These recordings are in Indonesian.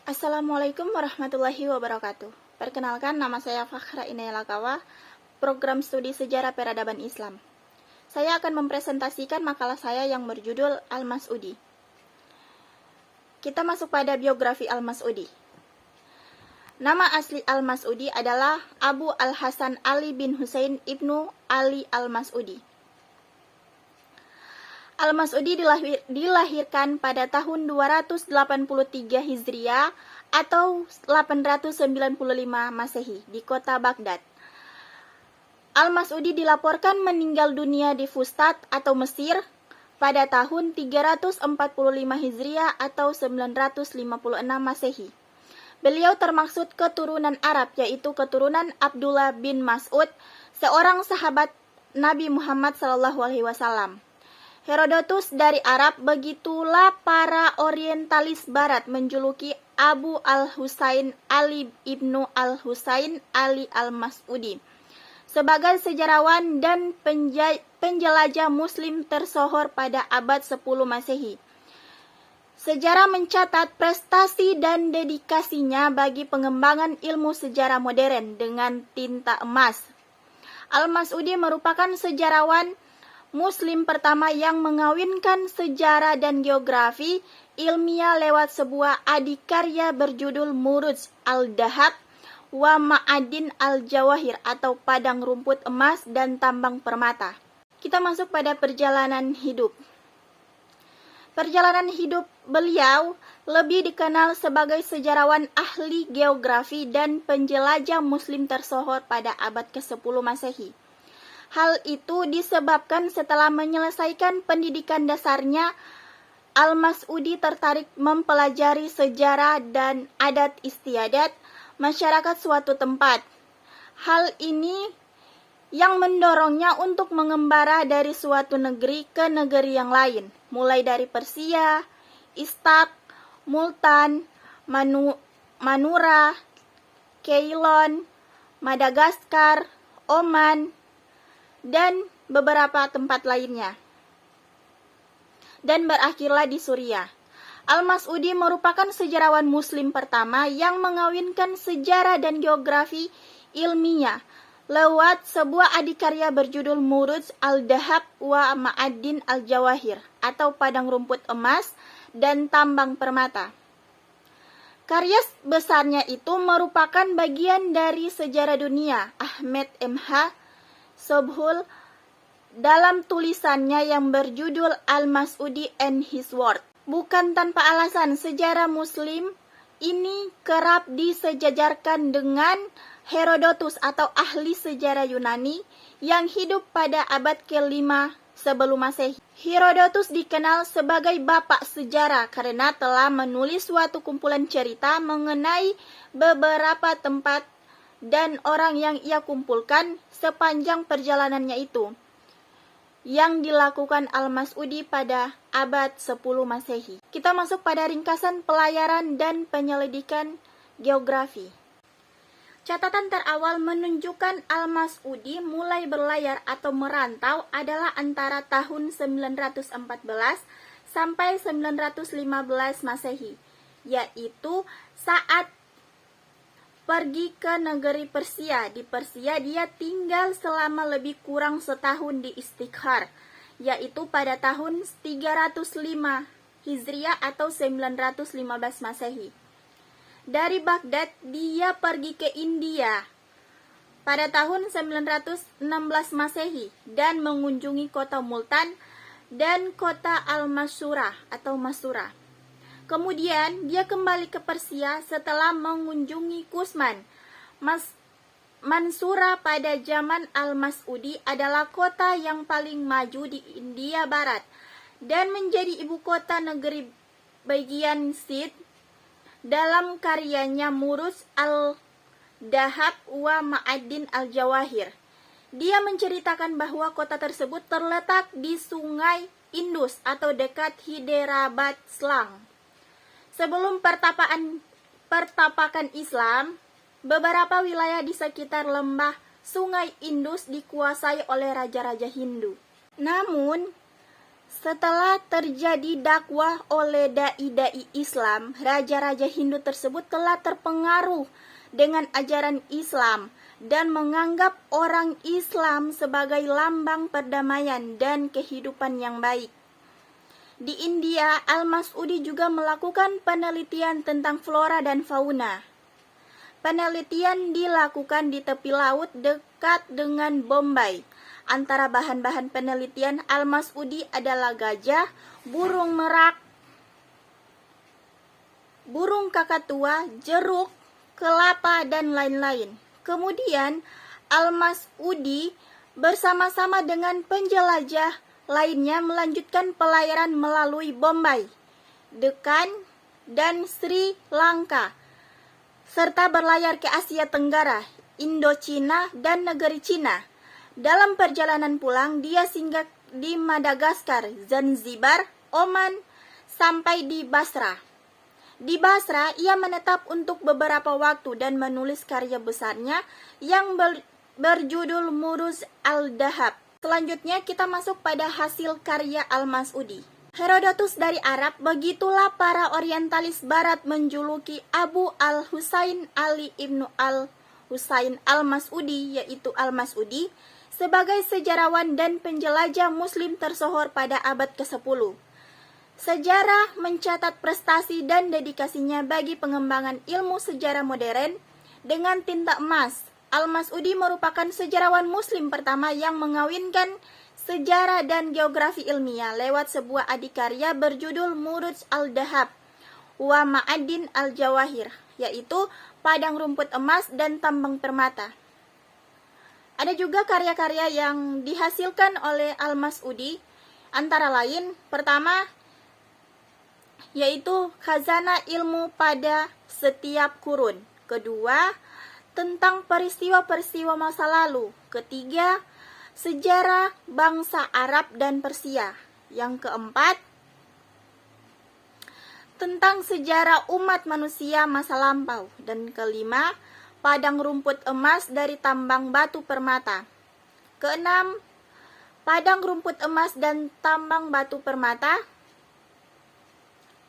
Assalamualaikum warahmatullahi wabarakatuh. Perkenalkan, nama saya Fakhra Inayalakawa, program studi sejarah peradaban Islam. Saya akan mempresentasikan makalah saya yang berjudul Al-Mas'udi. Kita masuk pada biografi Al-Mas'udi. Nama asli Al-Mas'udi adalah Abu Al-Hasan Ali bin Husain ibnu Ali Al-Mas'udi. Al-Mas'udi dilahirkan pada tahun 283 Hijriah atau 895 Masehi di kota Baghdad. Al-Mas'udi dilaporkan meninggal dunia di Fustat atau Mesir pada tahun 345 Hijriah atau 956 Masehi. Beliau termaksud keturunan Arab, yaitu keturunan Abdullah bin Mas'ud, seorang sahabat Nabi Muhammad SAW. Herodotus dari Arab, begitulah para orientalis barat menjuluki Abu Al-Husain Ali ibnu Al-Husain Ali Al-Mas'udi sebagai sejarawan dan penjelajah muslim tersohor pada abad 10 Masehi. Sejarah mencatat prestasi dan dedikasinya bagi pengembangan ilmu sejarah modern dengan tinta emas. Al-Mas'udi merupakan sejarawan Muslim pertama yang mengawinkan sejarah dan geografi ilmiah lewat sebuah adikarya berjudul Muruj al-Dahab wa Ma'adin al-Jawahir atau padang rumput emas dan tambang permata. Kita masuk pada perjalanan hidup. Perjalanan hidup beliau lebih dikenal sebagai sejarawan ahli geografi dan penjelajah muslim tersohor pada abad ke-10 Masehi. Hal itu disebabkan setelah menyelesaikan pendidikan dasarnya, Al-Mas'udi tertarik mempelajari sejarah dan adat istiadat masyarakat suatu tempat. Hal ini yang mendorongnya untuk mengembara dari suatu negeri ke negeri yang lain, mulai dari Persia, Istak, Multan, Manura, Ceylon, Madagaskar, Oman, dan beberapa tempat lainnya, dan berakhirlah di Suriah. Al-Mas'udi merupakan sejarawan muslim pertama yang mengawinkan sejarah dan geografi ilmiah lewat sebuah adikarya berjudul Muruj al-Dahab wa Ma'adin al-Jawahir atau padang rumput emas dan tambang permata. Karya besarnya itu merupakan bagian dari sejarah dunia Ahmed M.H. Sobhul dalam tulisannya yang berjudul Al-Mas'udi and His World. Bukan tanpa alasan sejarah muslim ini kerap disejajarkan dengan Herodotus atau ahli sejarah Yunani yang hidup pada abad ke-5 sebelum Masehi. Herodotus dikenal sebagai bapak sejarah karena telah menulis suatu kumpulan cerita mengenai beberapa tempat dan orang yang ia kumpulkan sepanjang perjalanannya itu, yang dilakukan Al-Mas'udi pada abad 10 Masehi. Kita masuk pada ringkasan pelayaran dan penyelidikan geografi. Catatan terawal menunjukkan Al-Mas'udi mulai berlayar atau merantau adalah antara tahun 914 sampai 915 Masehi, yaitu saat pergi ke negeri Persia. Di Persia dia tinggal selama lebih kurang setahun di Istikhar, yaitu pada tahun 305 Hijriah atau 915 Masehi. Dari Baghdad dia pergi ke India pada tahun 916 Masehi dan mengunjungi kota Multan dan kota Al-Masurah atau Masura. Kemudian dia kembali ke Persia setelah mengunjungi Kusman. Mansura pada zaman Al-Mas'udi adalah kota yang paling maju di India Barat dan menjadi ibu kota negeri bagian Sindh. Dalam karyanya Muruj al-Dahab wa Ma'adin al-Jawahir, dia menceritakan bahwa kota tersebut terletak di Sungai Indus atau dekat Hyderabad, Slang. Sebelum pertapakan Islam, beberapa wilayah di sekitar lembah Sungai Indus dikuasai oleh raja-raja Hindu. Namun, Setelah terjadi dakwah oleh dai-dai Islam, raja-raja Hindu tersebut telah terpengaruh dengan ajaran Islam dan menganggap orang Islam sebagai lambang perdamaian dan kehidupan yang baik. Di India, Al-Mas'udi juga melakukan penelitian tentang flora dan fauna. Penelitian dilakukan di tepi laut dekat dengan Bombay. Antara bahan-bahan penelitian Al-Mas'udi adalah gajah, burung merak, burung kakatua, jeruk, kelapa, dan lain-lain. Kemudian Al-Mas'udi bersama-sama dengan penjelajah lainnya melanjutkan pelayaran melalui Bombay, Deccan, dan Sri Lanka, serta berlayar ke Asia Tenggara, Indochina, dan negeri Cina. Dalam perjalanan pulang, dia singgah di Madagaskar, Zanzibar, Oman, sampai di Basra. Di Basra, ia menetap untuk beberapa waktu dan menulis karya besarnya yang berjudul Muruz al-Dhahab. Selanjutnya kita masuk pada hasil karya Al-Mas'udi. Herodotus dari Arab, begitulah para orientalis barat menjuluki Abu al-Husain Ali ibnu al-Husain al-Mas'udi, yaitu Al-Mas'udi, sebagai sejarawan dan penjelajah muslim tersohor pada abad ke-10. Sejarah mencatat prestasi dan dedikasinya bagi pengembangan ilmu sejarah modern dengan tinta emas. Al-Mas'udi merupakan sejarawan muslim pertama yang mengawinkan sejarah dan geografi ilmiah lewat sebuah adikarya berjudul Muruz al-Dhahab wa Ma'adin al-Jawahir, yaitu padang rumput emas dan tambang permata. Ada juga karya-karya yang dihasilkan oleh Al-Mas'udi, antara lain, pertama, yaitu Khazanah Ilmu pada Setiap Kurun. Kedua, tentang peristiwa-peristiwa masa lalu. Ketiga, sejarah bangsa Arab dan Persia. Yang keempat, tentang sejarah umat manusia masa lampau. Dan kelima, padang rumput emas dari tambang batu permata. Keenam, padang rumput emas dan tambang batu permata.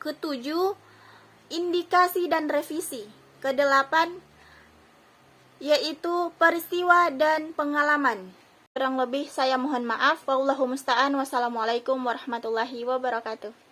Ketujuh, indikasi dan revisi. Kedelapan, yaitu peristiwa dan pengalaman. Kurang lebih saya mohon maaf. Wallahu musta'an. Wassalamualaikum warahmatullahi wabarakatuh.